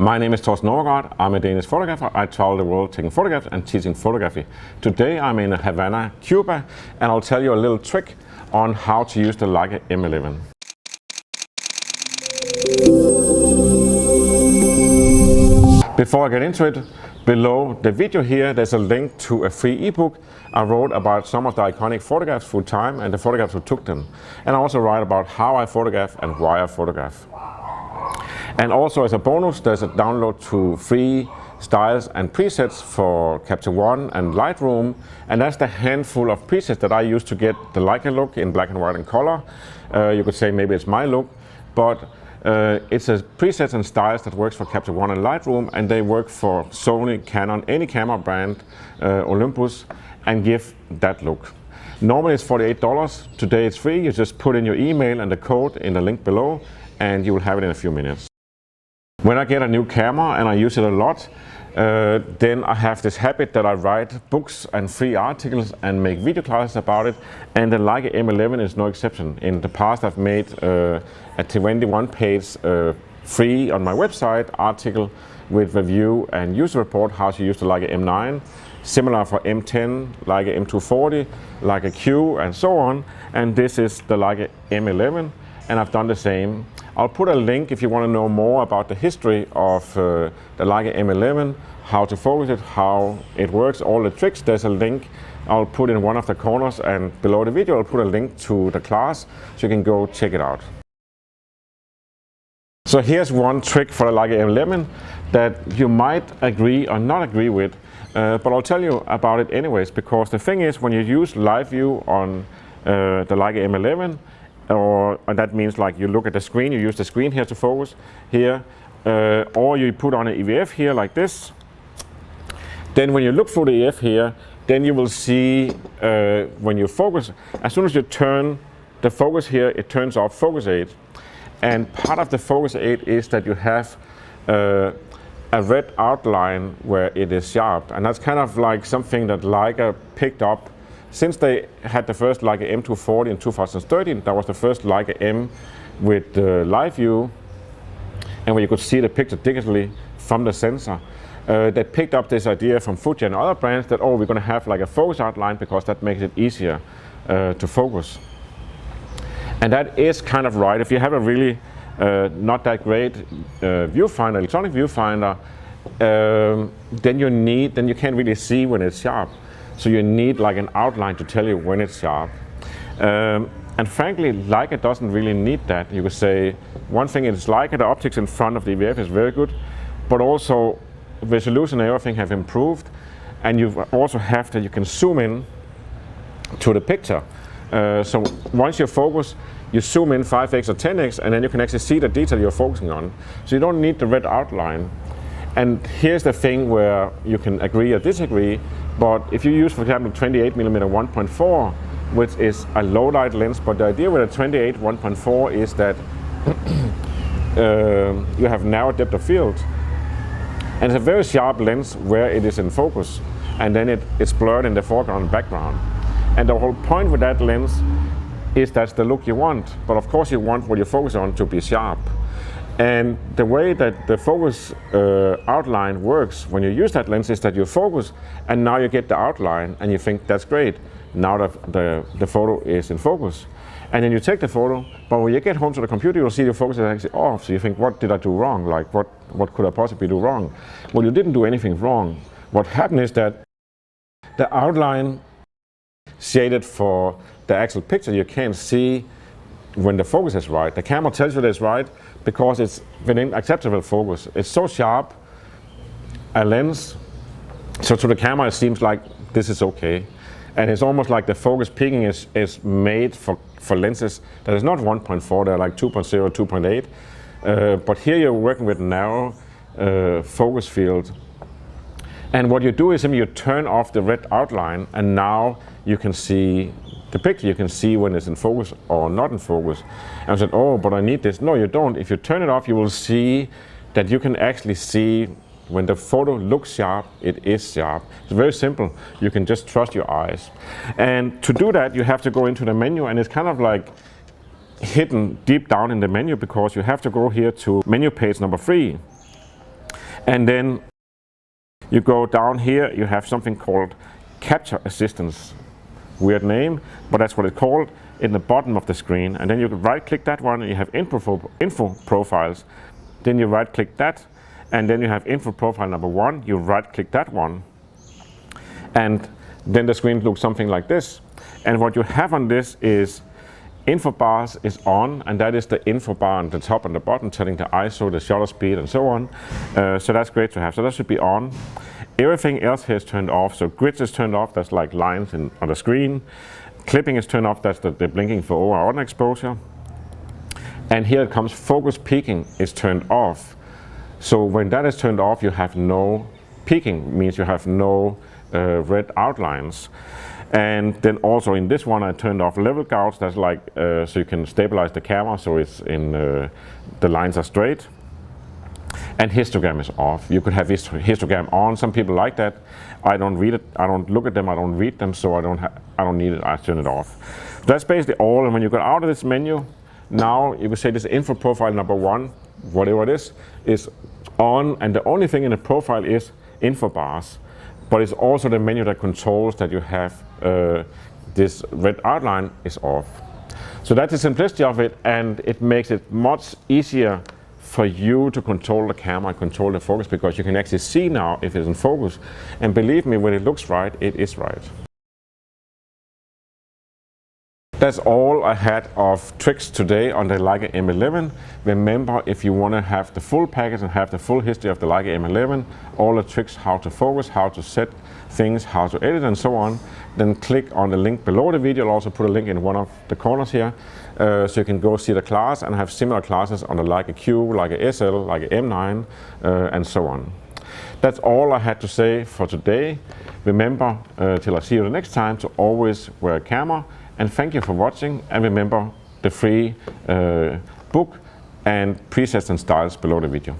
My name is Thorsten Overgaard. I'm a Danish photographer. I travel the world taking photographs and teaching photography. Today I'm in Havana, Cuba, and I'll tell you a little trick on how to use the Leica M11. Before I get into it, below the video here there's a link to a free ebook I wrote about some of the iconic photographs through time and the photographs who took them. And I also write about how I photograph and why I photograph. And also as a bonus, there's a download to free styles and presets for Capture One and Lightroom, and that's the handful of presets that I use to get the Leica look in black and white and color. You could say maybe it's my look, but it's a presets and styles that works for Capture One and Lightroom, and they work for Sony, Canon, any camera brand, Olympus, and give that look. Normally it's $48. Today it's free. You just put in your email and the code in the link below, and you will have it in a few minutes. When I get a new camera and I use it a lot, then I have this habit that I write books and free articles and make video classes about it, and the Leica M11 is no exception. In the past I've made a 21-page free on my website article with review and user report how to use the Leica M9, similar for M10, Leica M240, Leica Q and so on, and this is the Leica M11, and I've done the same. I'll put a link if you want to know more about the history of the Leica M11, how to focus it, how it works, all the tricks. There's a link I'll put in one of the corners, and below the video I'll put a link to the class so you can go check it out. So here's one trick for the Leica M11 that you might agree or not agree with, but I'll tell you about it anyways, because the thing is, when you use live view on the Leica M11, and that means like you look at the screen, you use the screen here to focus here, or you put on an EVF here like this. Then when you look through the EF here, then you will see when you focus, as soon as you turn the focus here, it turns off focus aid. And part of the focus aid is that you have a red outline where it is sharp, and that's kind of like something that Leica picked up. Since they had the first Leica M240 in 2013, that was the first Leica M with live view, and where you could see the picture digitally from the sensor. They picked up this idea from Fuji and other brands that, oh, we're going to have like a focus outline because that makes it easier to focus. And that is kind of right. If you have a really not that great viewfinder, electronic viewfinder, then you can't really see when it's sharp. So you need like an outline to tell you when it's sharp. And frankly, Leica doesn't really need that. You could say one thing is Leica, the optics in front of the EVF is very good, but also resolution and everything have improved, and you also have that you can zoom in to the picture. So once you focus, you zoom in 5x or 10x, and then you can actually see the detail you're focusing on. So you don't need the red outline. And here's the thing where you can agree or disagree, but if you use, for example, 28mm 1.4, which is a low light lens, but the idea with a 28 1.4 is that you have narrow depth of field, and it's a very sharp lens where it is in focus, and then it's blurred in the foreground and background. And the whole point with that lens is that's the look you want, but of course you want what you focus on to be sharp. And the way that the focus outline works when you use that lens is that you focus, and now you get the outline, and you think that's great. Now that the photo is in focus. And then you take the photo, but when you get home to the computer, you'll see the focus is actually off. So you think, what did I do wrong? Like, what could I possibly do wrong? Well, you didn't do anything wrong. What happened is that the outline shaded for the actual picture, you can't see when the focus is right. The camera tells you that it's right because it's within acceptable focus. It's so sharp a lens, so to the camera it seems like this is okay. And it's almost like the focus peaking is made for lenses that is not 1.4, they're like 2.0, 2.8. But here you're working with narrow focus field. And what you do is simply you turn off the red outline, and now you can see the picture. You can see when it's in focus or not in focus. And I said, oh, but I need this. No, you don't. If you turn it off, you will see that you can actually see when the photo looks sharp, it is sharp. It's very simple. You can just trust your eyes. And to do that, you have to go into the menu, and it's kind of like hidden deep down in the menu, because you have to go here to menu page number 3. And then you go down here, you have something called Capture Assistance. Weird name, but that's what it's called, in the bottom of the screen. And then you can right click that one and you have info profiles. Then you right click that, and then you have info profile number 1, you right click that one. And then the screen looks something like this. And what you have on this is info bars is on, and that is the info bar on the top and the bottom telling the ISO, the shutter speed, and so on. So that's great to have. So that should be on. Everything else here is turned off. So grids is turned off, that's like lines on the screen. Clipping is turned off, that's the blinking for over or underexposure. And here it comes, focus peaking is turned off. So when that is turned off, you have no peaking, means you have no red outlines. And then also in this one I turned off level gouge, that's like so you can stabilize the camera so it's in the lines are straight. And histogram is off. You could have histogram on. Some people like that. I don't read it. I don't look at them. I don't read them. So I don't need it. I turn it off. That's basically all. And when you go out of this menu, now you could say this info profile number 1, whatever it is on. And the only thing in the profile is info bars. But it's also the menu that controls that you have this red outline is off. So that's the simplicity of it, and it makes it much easier for you to control the camera and control the focus, because you can actually see now if it's in focus. And believe me, when it looks right, it is right. That's all I had of tricks today on the Leica M11. Remember, if you want to have the full package and have the full history of the Leica M11, all the tricks, how to focus, how to set things, how to edit and so on, then click on the link below the video. I'll also put a link in one of the corners here, so you can go see the class and have similar classes on the Leica Q, Leica SL, Leica M9, and so on. That's all I had to say for today. Remember, till I see you the next time, to always wear a camera. And thank you for watching, and remember the free book and presets and styles below the video.